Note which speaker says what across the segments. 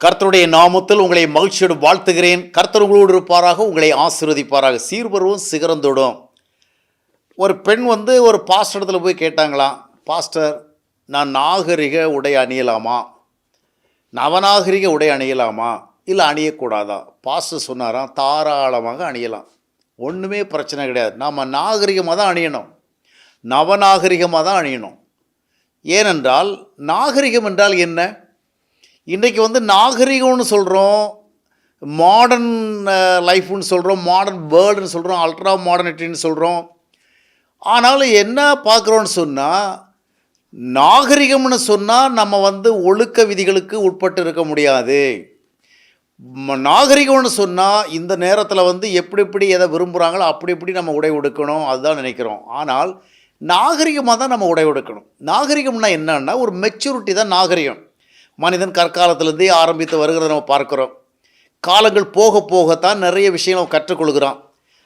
Speaker 1: கர்த்தருடைய நாமத்தில் உங்களை மகிழ்ச்சியோடு வாழ்த்துகிறேன். கர்த்தர் உங்களோடு இருப்பாராக, உங்களை ஆசீர்வதிப்பாராக. சீர்வரும் சிகரந்தோடும். ஒரு பெண் ஒரு பாஸ்டர் இடத்துல போய் கேட்டாங்களாம், பாஸ்டர், நான் நாகரிக உடை அணியலாமா, நவநாகரிக உடை அணியலாமா, இல்லை அணியக்கூடாதா? பாஸ்டர் சொன்னாராம், தாராளமாக அணியலாம், ஒன்றுமே பிரச்சனை கிடையாது. நாம் நாகரிகமாக தான் அணியணும், நவநாகரிகமாக தான் அணியணும். ஏனென்றால் நாகரிகம் என்றால் என்ன? இன்றைக்கி நாகரிகம்னு சொல்கிறோம், மாடர்ன் லைஃப்னு சொல்கிறோம், மாடர்ன் வேர்ல்டுன்னு சொல்கிறோம், அல்ட்ரா மாடர்னிட்டின்னு சொல்கிறோம். ஆனாலும் என்ன பார்க்குறோன்னு சொன்னால், நாகரிகம்னு சொன்னால் நம்ம ஒழுக்க விதிகளுக்கு உட்பட்டு இருக்க முடியாது. நாகரிகம்னு சொன்னால் இந்த நேரத்தில் எப்படி எப்படி எதை விரும்புகிறாங்களோ அப்படி எப்படி நம்ம உடை உடுக்கணும், அதுதான் நினைக்கிறோம். ஆனால் நாகரிகமாக தான் நம்ம உடை உடுக்கணும். நாகரிகம்னா என்னன்னா, ஒரு மெச்சூரிட்டி தான் நாகரிகம். மனிதன் கற்காலத்திலேருந்தே ஆரம்பித்து வருகிறத நம்ம பார்க்குறோம். காலங்கள் போக போகத்தான் நிறைய விஷயங்கள் நம்ம கற்றுக்கொள்கிறோம்.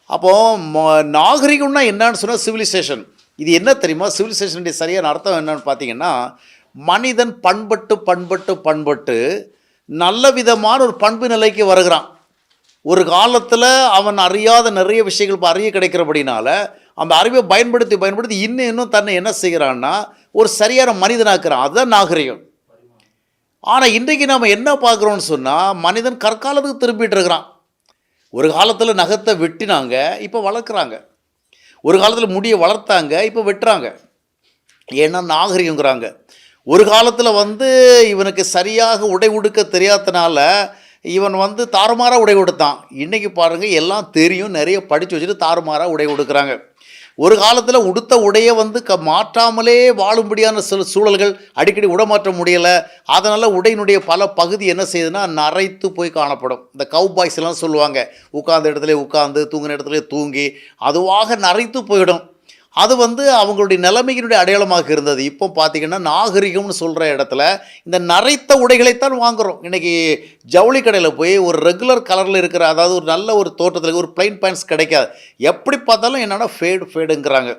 Speaker 1: அப்போது நாகரிகம்னா என்னன்னு சொன்னால் சிவிலைசேஷன். இது என்ன தெரியுமா? சிவிலைசேஷனுடைய சரியான அர்த்தம் என்னன்னு பார்த்தீங்கன்னா, மனிதன் பண்பட்டு பண்பட்டு பண்பட்டு நல்ல விதமான ஒரு பண்பு நிலைக்கு வருகிறான். ஒரு காலத்தில் அவன் அறியாத நிறைய விஷயங்கள் இப்போ அறிய கிடைக்கிறபடினால அந்த அறிவை பயன்படுத்தி பயன்படுத்தி இன்னும் தன்னை என்ன செய்கிறான்னா ஒரு சரியான மனிதனாக்குறான். அதுதான் நாகரிகம். ஆனால் இன்றைக்கு நாம் என்ன பார்க்குறோன்னு சொன்னால், மனிதன் கற்காலத்துக்கு திரும்பிட்டு இருக்கிறான். ஒரு காலத்தில் நகத்தை வெட்டினாங்க, இப்போ வளர்க்குறாங்க. ஒரு காலத்தில் முடியை வளர்த்தாங்க, இப்போ வெட்டுறாங்க. ஏன்னா நாகரிகங்கிறாங்க. ஒரு காலத்தில் இவனுக்கு சரியாக உடை உடுக்க தெரியாதனால இவன் தாறுமாறாக உடை உடுத்தான். இன்றைக்கி பாருங்கள், எல்லாம் தெரியும், நிறைய படித்து வச்சுட்டு தாறுமாறாக உடை உடுக்கிறாங்க. ஒரு காலத்தில் உடுத்த உடையை மாற்றாமலே வாழும்படியான சில சூழல்கள், அடிக்கடி உடமாற்ற முடியலை. அதனால் உடையினுடைய பல பகுதி என்ன செய்யுதுன்னா நரைத்து போய் காணப்படும். இந்த கவுபாய்ஸ் எல்லாம் சொல்லுவாங்க, உட்கார்ந்த இடத்துல உட்கார்ந்து தூங்கின இடத்துல தூங்கி அதுவாக நரைத்து போயிடும். அது அவங்களுடைய நிலைமையினுடைய அடையாளமாக இருந்தது. இப்போ பார்த்திங்கன்னா நாகரிகம்னு சொல்கிற இடத்துல இந்த நரைத்த உடைகளைத்தான் வாங்குகிறோம். இன்றைக்கி ஜவுளி கடையில் போய் ஒரு ரெகுலர் கலரில் இருக்கிற, அதாவது ஒரு நல்ல ஒரு தோற்றத்தில் ஒரு பிளைன் பேண்ட்ஸ் கிடைக்காது. எப்படி பார்த்தாலும் என்னென்னா ஃபேடுங்கிறாங்க.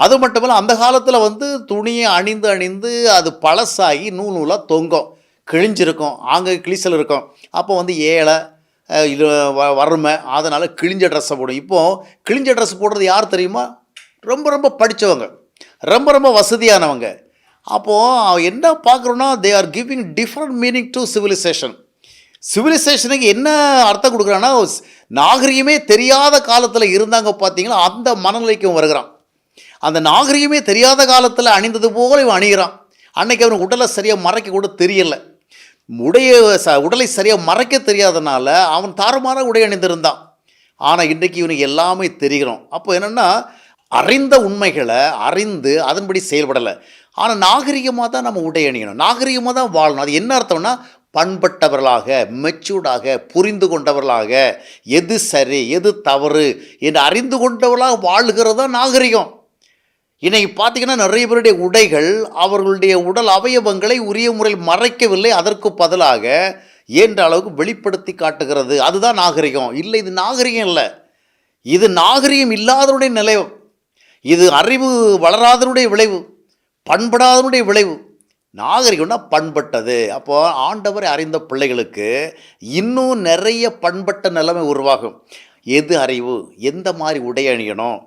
Speaker 1: அது மட்டும் இல்லை, அந்த காலத்தில் துணியை அணிந்து அணிந்து அது பழசாகி நூலாக தொங்கும், கிழிஞ்சிருக்கும், அங்கே கிழிசல் இருக்கும். அப்போ ஏழை இது வறுமை, அதனால் கிழிஞ்ச ட்ரெஸ்ஸை போடும். இப்போது கிழிஞ்ச ட்ரெஸ் போடுறது யார் தெரியுமா? ரொம்ப ரொம்ப படித்தவங்க, ரொம்ப ரொம்ப வசதியானவங்க. அப்போது என்ன பார்க்குறோன்னா, they are giving different meaning to civilization. சிவிலைசேஷனுக்கு என்ன அர்த்தம் கொடுக்குறான்னா, நாகரிகமே தெரியாத காலத்தில் இருந்தாங்க பார்த்தீங்களா, அந்த மனநிலைக்கும் வருகிறான். அந்த நாகரிகமே தெரியாத காலத்தில் அணிந்தது போல் இவன் அணிகிறான். அன்றைக்கி அவனுக்கு உடலை சரியாக மறைக்க கூட தெரியலை. உடலை சரியாக மறைக்க தெரியாதனால அவன் தாறுமாறாக உடை அணிந்திருந்தான். ஆனால் இன்றைக்கு இவனுக்கு எல்லாமே தெரிகிறோம். அப்போ என்னென்னா, அறிந்த உண்மைகளை அறிந்து அதன்படி செயல்படலை. ஆனால் நாகரிகமாக தான் நம்ம உடை அணியணும், நாகரிகமாக தான் வாழணும். அது என்ன அர்த்தம்னா, பண்பட்டவர்களாக, மெச்சூர்டாக, புரிந்து கொண்டவர்களாக, எது சரி எது தவறு என்று அறிந்து கொண்டவர்களாக வாழ்கிறது தான் நாகரிகம். இன்றைக்கி பார்த்திங்கன்னா நிறைய பேருடைய உடைகள் அவர்களுடைய உடல் அவயவங்களை உரிய முறையில் மறைக்கவில்லை, அதற்கு பதிலாக ஏன்ற அளவுக்கு வெளிப்படுத்தி காட்டுகிறது. அதுதான் நாகரிகம். இல்லை, இது நாகரிகம் இல்லை, இது நாகரிகம் இல்லாதவருடைய நிலை. இது அறிவு வளராதனுடைய விளைவு, பண்படாதனுடைய விளைவு. நாகரிகம்னா பண்பட்டது. அப்போது ஆண்டவரை அறிந்த பிள்ளைகளுக்கு இன்னும் நிறைய பண்பட்ட நிலைமை உருவாகும். எது அறிவு, எந்த மாதிரி உடை அணியணும்,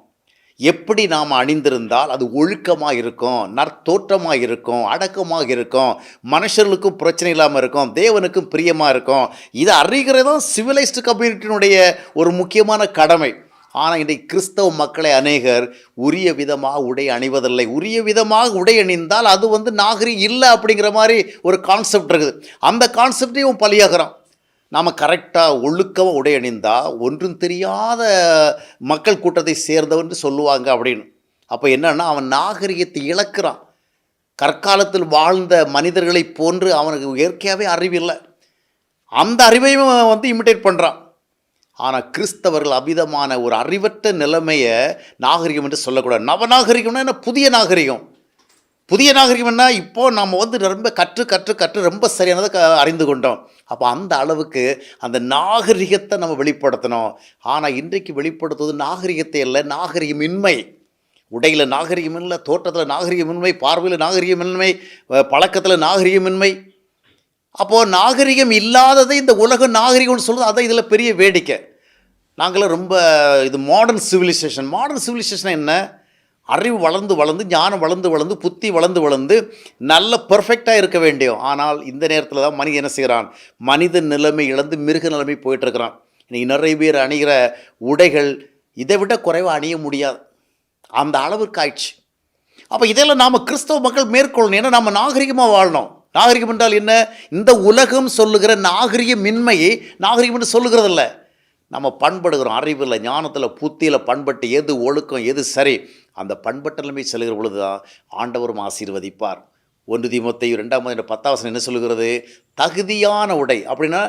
Speaker 1: எப்படி நாம் அணிந்திருந்தால் அது ஒழுக்கமாக இருக்கும், நற்தோற்றமாக இருக்கும், அடக்கமாக இருக்கும், மனுஷர்களுக்கும் பிரச்சனை இல்லாமல் இருக்கும், தேவனுக்கும் பிரியமாக இருக்கும். இதை அறிகிறதும் சிவிலைஸ்டு கம்யூனிட்டியினுடைய ஒரு முக்கியமான கடமை. ஆனால் இன்றைக்கு கிறிஸ்தவ மக்களை அநேகர் உரிய விதமாக உடை அணிவதில்லை. உரிய விதமாக உடை அணிந்தால் அது நாகரிகம் இல்லை அப்படிங்கிற மாதிரி ஒரு கான்செப்ட் இருக்குது. அந்த கான்செப்டையும் பலியாகிறான். நாம் கரெக்டாக ஒழுக்கமாக உடை அணிந்தால் ஒன்றும் தெரியாத மக்கள் கூட்டத்தை சேர்ந்தவன் சொல்லுவாங்க அப்படின்னு. அப்போ என்னன்னா, அவன் நாகரிகத்தை இழக்கிறான். கற்காலத்தில் வாழ்ந்த மனிதர்களை போன்று அவனுக்கு இயற்கையாகவே அறிவில்லை, அந்த அறிவையும் இமிட்டேட் பண்ணுறான். ஆனால் கிறிஸ்தவர்கள் அபிதமான ஒரு அறிவற்ற நிலைமையை நாகரிகம் என்று சொல்லக்கூடாது. நவநாகரிகம்னா என்ன? புதிய நாகரிகம். புதிய நாகரிகம் என்ன? இப்போது நம்ம ரொம்ப கற்று ரொம்ப சரியானதை அறிந்து கொண்டோம். அப்போ அந்த அளவுக்கு அந்த நாகரிகத்தை நம்ம வெளிப்படுத்தணும். ஆனால் இன்றைக்கு வெளிப்படுத்துவது நாகரிகத்தை இல்லை, நாகரிகமின்மை. உடையில் நாகரிகமில்லை, தோற்றத்தில் நாகரிகமின்மை, பார்வையில் நாகரிகமின்மை, பழக்கத்தில் நாகரிகமின்மை. அப்போது நாகரிகம் இல்லாததை இந்த உலகம் நாகரிகம்னு சொல்கிறது, அதான் இதில் பெரிய வேடிக்கை. நாங்களாம் ரொம்ப இது மாடர்ன் சிவிலைசேஷன் என்ன? அறிவு வளர்ந்து வளர்ந்து, ஞானம் வளர்ந்து வளர்ந்து, புத்தி வளர்ந்து வளர்ந்து நல்ல பெர்ஃபெக்டாக இருக்க வேண்டியும். ஆனால் இந்த நேரத்தில் தான் மனிதன் என்ன செய்கிறான்? மனித நிலைமை இழந்து மிருக நிலைமை போயிட்டுருக்கிறான். இன்றைக்கி நிறைய பேர் அணிகிற உடைகள் இதை விட குறைவாக அணிய முடியாது, அந்த அளவிற்கு ஆயிடுச்சு. அப்போ இதெல்லாம் நாம் கிறிஸ்தவ மக்கள் மேற்கொள்ளணும். ஏன்னா நம்ம நாகரிகமாக வாழணும். நாகரிகம் என்றால் என்ன? இந்த உலகம் சொல்லுகிற நாகரிகமின்மையை நாகரிகம் என்று சொல்லுகிறதில்ல. நம்ம பண்படுகிறோம், அறிவில், ஞானத்தில், புத்தியில் பண்பட்டு எது ஒழுக்கம், எது சரி, அந்த பண்பட்ட நிலைமை செல்கிற பொழுது தான் ஆண்டவரும் ஆசீர்வதிப்பார். 1 தீமோத்தேயு 2:10 என்ன சொல்லுகிறது? தகுதியான உடை அப்படின்னா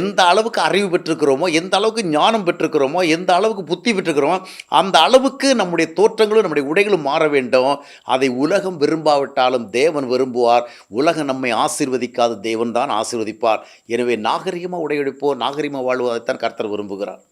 Speaker 1: எந்த அளவுக்கு அறிவு பெற்றிருக்கிறோமோ, எந்த அளவுக்கு ஞானம் பெற்றிருக்கிறோமோ, எந்த அளவுக்கு புத்தி பெற்றிருக்கிறோமோ, அந்த அளவுக்கு நம்முடைய தோற்றங்களும் நம்முடைய உடைகளும் மாற வேண்டும். அதை உலகம் விரும்பாவிட்டாலும் தேவன் விரும்புவார். உலகம் நம்மை ஆசீர்வதிக்காத தேவன் தான் ஆசீர்வதிப்பார். எனவே நாகரிகமாக உடையெடுப்போம், நாகரிகமாக வாழ்வதைத்தான் கர்த்தர் விரும்புகிறார்.